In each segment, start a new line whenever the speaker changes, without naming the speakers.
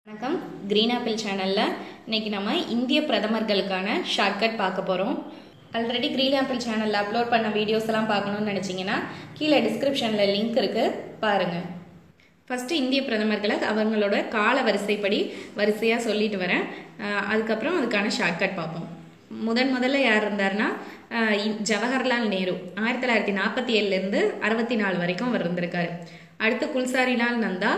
வணக்கம் green apple சேனலில் இன்றைக்கி நம்ம இந்திய பிரதமர்களுக்கான ஷார்ட்கட் பார்க்க போகிறோம். ஆல்ரெடி கிரீன் ஆப்பிள் சேனலில் அப்லோட் பண்ண வீடியோஸ் எல்லாம் பார்க்கணும்னு நினச்சிங்கன்னா கீழே டிஸ்கிரிப்ஷனில் லிங்க் இருக்குது, பாருங்கள். ஃபஸ்ட்டு இந்திய பிரதமர்களை அவங்களோட கால வரிசைப்படி வரிசையாக சொல்லிட்டு வரேன். அதுக்கப்புறம் அதுக்கான ஷார்ட்கட் பார்ப்போம். முதல்ல யார் இருந்தார்னா ஜவஹர்லால் நேரு 1947 64 வரைக்கும் அவர் இருந்திருக்காரு. அடுத்து குல்சாரிலால் நந்தா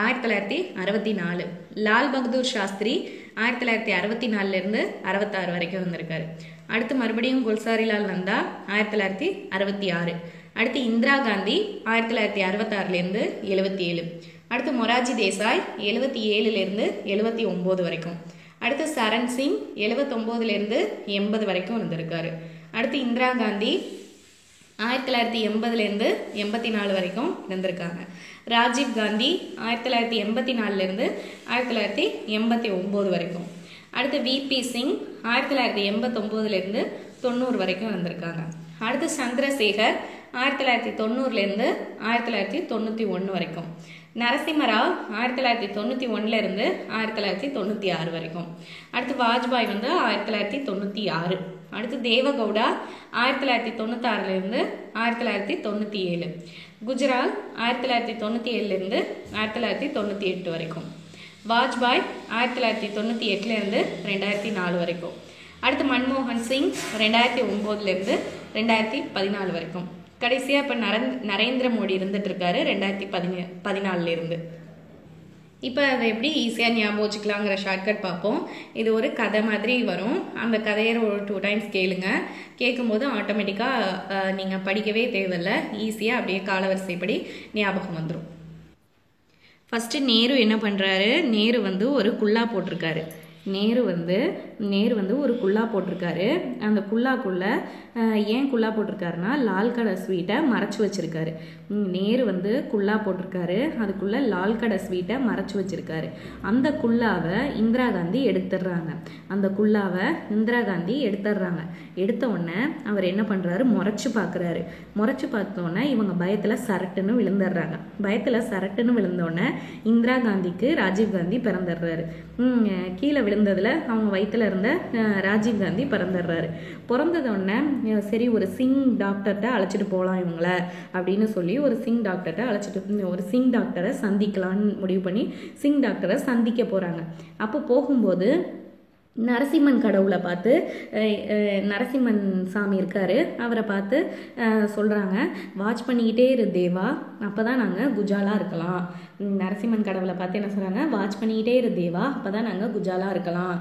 1964. லால் பகதூர் சாஸ்திரி 1964 66 வரைக்கும் இருந்திருக்காரு. அடுத்து மறுபடியும் குல்சாரிலால் நந்தா 1966. அடுத்து இந்திரா காந்தி 1966 77. அடுத்து மொராஜி தேசாய் 77 79 வரைக்கும். அடுத்து சரண் சிங் 79 80 வரைக்கும் இருந்திருக்காரு. அடுத்து இந்திரா காந்தி 1980 84 வரைக்கும் இருந்திருக்காங்க. ராஜீவ் காந்தி 1984 1989 வரைக்கும். அடுத்து விபி சிங் 1989 90 வரைக்கும் இருந்திருக்காங்க. அடுத்து சந்திரசேகர் 1990 1991 வரைக்கும். நரசிம்மராவ் 1991 1996 வரைக்கும். அடுத்து வாஜ்பாய் 1996. அடுத்து தேவகவுடா 1996 1997. குஜரால் 1997 1998 வரைக்கும். வாஜ்பாய் 1998 2004 வரைக்கும். அடுத்து மன்மோகன் சிங் 2009 2014 வரைக்கும். கடைசியாக இப்போ நரேந்திர மோடி இருந்துட்டு இருக்காரு 2014 இப்போ அதை எப்படி ஈஸியாக ஞாபகம் வச்சுக்கலாங்கிற ஷார்ட்கட் பார்ப்போம். இது ஒரு கதை மாதிரி வரும். அந்த கதையை ஒரு 2 times கேளுங்க. கேட்கும்போது ஆட்டோமேட்டிக்காக நீங்கள் படிக்கவே தேவையில்லை, ஈஸியாக அப்படியே காலவரிசைப்படி ஞாபகம் வந்துடும். ஃபஸ்ட்டு நேரு என்ன பண்ணுறாரு, நேரு ஒரு குல்லா போட்டிருக்காரு. நேரு ஒரு குல்லா போட்டிருக்காரு. அந்த குல்லாக்குள்ளே ஏன் குல்லா போட்டிருக்காருன்னா லால் கடை ஸ்வீட்டை மறைச்சி வச்சிருக்காரு. நேரு குல்லா போட்டிருக்காரு, அதுக்குள்ளே லால் கடை ஸ்வீட்டை மறைச்சி வச்சிருக்காரு. அந்த குல்லாவை இந்திரா காந்தி எடுத்துடுறாங்க. எடுத்த உடனே அவர் என்ன பண்ணுறாரு, முறைச்சி பார்க்குறாரு. முறைச்சி பார்த்தோன்னே இவங்க பயத்தில் சரட்டுன்னு விழுந்தோடனே இந்திரா காந்திக்கு ராஜீவ் காந்தி பிறந்துடுறாரு. கீழே விழுந்ததில் அவங்க வயிற்றுல இருந்த ராஜீவ் காந்தி பிறந்ததோடனே சரி ஒரு சிங் டாக்டர்கிட்ட அழைச்சிட்டு போகலாம் இவங்கள அப்படின்னு சொல்லி ஒரு சிங் டாக்டரை சந்திக்கலான்னு முடிவு பண்ணி சிங் டாக்டரை சந்திக்க போகிறாங்க. அப்போ போகும்போது நரசிம்மன் கடவுளை பார்த்து, நரசிம்மன் சாமி இருக்காரு, அவரை பார்த்து சொல்கிறாங்க, வாட்ச் பண்ணிக்கிட்டே இரு தேவா, அப்போ தான் நாங்கள் குஜாலாக இருக்கலாம். நரசிம்மன் கடவுளை பார்த்து என்ன சொல்கிறாங்க, வாட்ச் பண்ணிக்கிட்டே இரு தேவா, அப்போ தான் நாங்கள் குஜாலாக இருக்கலாம்.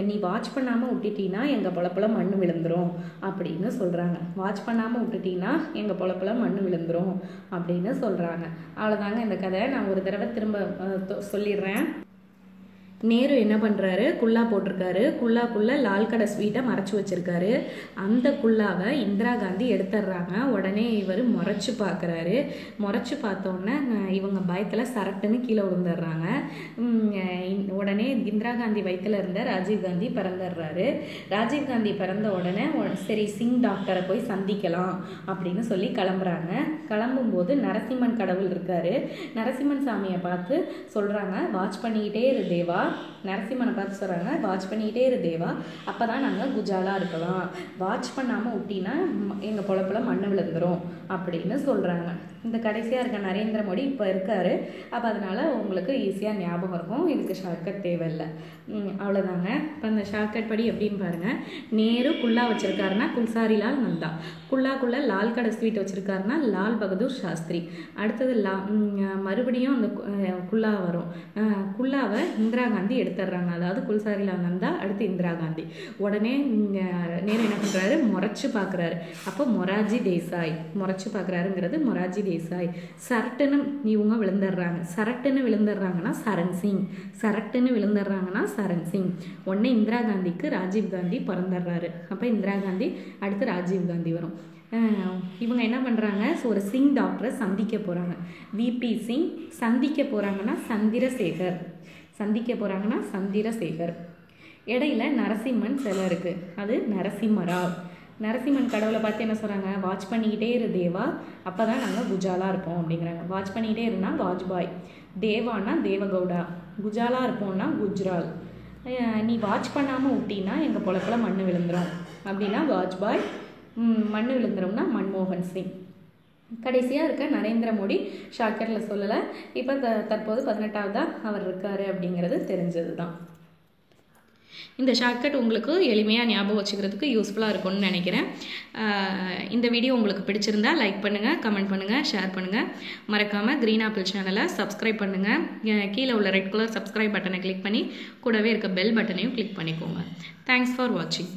நீ வாட்ச் பண்ணாமல் விட்டுட்டீங்கன்னா எங்கள் பொழப்புல மண் விழுந்துரும் அப்படின்னு சொல்கிறாங்க. வாட்ச் பண்ணாமல் விட்டுட்டீங்கன்னா எங்கள் பொழப்புல மண் விழுந்துரும் அப்படின்னு சொல்கிறாங்க. அவ்வளோதாங்க இந்த கதை. நான் ஒரு தடவை திரும்ப சொல்லிடுறேன். நேரு என்ன பண்ணுறாரு, குல்லா போட்டிருக்காரு. குல்லாக்குள்ளே லால் கடை ஸ்வீட்டை மறைச்சி வச்சிருக்காரு. அந்த குல்லாவை இந்திரா காந்தி எடுத்துடுறாங்க. உடனே இவர் முறைச்சி பார்க்குறாரு. முறைச்சி பார்த்தோன்னே இவங்க பயத்தில் சரட்டுன்னு கீழே விழுந்துடுறாங்க. உடனே இந்திரா காந்தி வயிற்றில் இருந்த ராஜீவ் காந்தி பிறந்துடுறாரு. ராஜீவ் காந்தி பிறந்த உடனே சரி சிங் டாக்டரை போய் சந்திக்கலாம் அப்படின்னு சொல்லி கிளம்புறாங்க. கிளம்பும்போது நரசிம்மன் கடவுள் இருக்காரு. நரசிம்மன் சாமியை பார்த்து சொல்கிறாங்க, வாட்ச் பண்ணிக்கிட்டே இரு தேவா. நரசிம்மனை பார்த்து சொல்கிறாங்க, வாட்ச் பண்ணிக்கிட்டே இரு தேவா, அப்போ தான் நாங்கள் குஜாலாக இருக்கலாம். வாட்ச் பண்ணாமல் விட்டினா எங்கள் பொழப்புல மண் விழுந்துரும் அப்படின்னு சொல்கிறாங்க. இந்த கடைசியாக இருக்க நரேந்திர மோடி இப்போ இருக்கார். அப்போ அதனால் உங்களுக்கு ஈஸியாக ஞாபகம் இருக்கும். இதுக்கு ஷார்ட்கட் தேவையில்லை. அவ்வளோதாங்க. இப்போ அந்த ஷார்ட்கட் படி எப்படின்னு பாருங்கள். நேரு குல்லா வச்சுருக்காருன்னா குல்சாரிலால் நந்தா, குல்லாக்குள்ளே லால் கடை ஸ்வீட் வச்சுருக்காருன்னா லால் பகதூர் சாஸ்திரி. அடுத்தது மறுபடியும் அந்த குல்லா வரும். குல்லாவை இந்திரா காந்தி எடுத்துடுறாங்க. அதாவது குல்சாரிலால் நந்தா, அடுத்து இந்திரா காந்தி. உடனே நேரு என்ன பண்ணுறாரு, முறைச்சி பார்க்குறாரு. அப்போ மொராஜி தேசாய், முறைச்சி பார்க்குறாருங்கிறது மொராஜி தேசாய். சரட்டுன்னு இவங்க விழுந்துடுறாங்கன்னா சரண் சிங். உடனே இந்திரா காந்திக்கு ராஜீவ் காந்தி பிறந்துடுறாரு. அப்போ இந்திரா காந்தி அடுத்து ராஜீவ் காந்தி வரும். இவங்க என்ன பண்ணுறாங்க, ஒரு சிங் டாக்டரை சந்திக்க போகிறாங்க. விபி சிங் சந்திக்க போகிறாங்கன்னா சந்திரசேகர். இடையில நரசிம்மன் சிலை இருக்குது, அது நரசிம்மராவ். நரசிம்மன் கடவுளை பார்த்து என்ன சொல்கிறாங்க, வாட்ச் பண்ணிக்கிட்டே இரு தேவா, அப்போ தான் நாங்கள் குஜாலாக இருப்போம் அப்படிங்கிறாங்க. வாட்ச் பண்ணிக்கிட்டே இருந்தால் வாஜ்பாய், தேவானா தேவகவுடா. குஜாலாக இருப்போம்னா குஜ்ரால். நீ வாட்ச் பண்ணாமல் விட்டினா எங்கள் பொழப்புல மண் விழுந்துடும் அப்படின்னா வாஜ்பாய். மண் விழுந்துரும்னா மன்மோகன் சிங். கடைசியாக இருக்க நரேந்திர மோடி ஷார்ட்கட்டில் சொல்லலை. இப்போ தற்போது 18ஆவதா அவர் இருக்கார் அப்படிங்கிறது தெரிஞ்சது தான். இந்த ஷார்ட்கட் உங்களுக்கு எளிமையாக ஞாபகம் வச்சுக்கிறதுக்கு யூஸ்ஃபுல்லாக இருக்கும்னு நினைக்கிறேன். இந்த வீடியோ உங்களுக்கு பிடிச்சிருந்தா லைக் பண்ணுங்கள், கமெண்ட் பண்ணுங்கள், ஷேர் பண்ணுங்கள். மறக்காமல் க்ரீன் ஆப்பிள் சேனலை சப்ஸ்கிரைப் பண்ணுங்கள். கீழே உள்ள ரெட் கலர் சப்ஸ்கிரைப் பட்டனை கிளிக் பண்ணி கூடவே இருக்க பெல் பட்டனையும் கிளிக் பண்ணிக்கோங்க. தேங்க்ஸ் ஃபார் வாட்சிங்.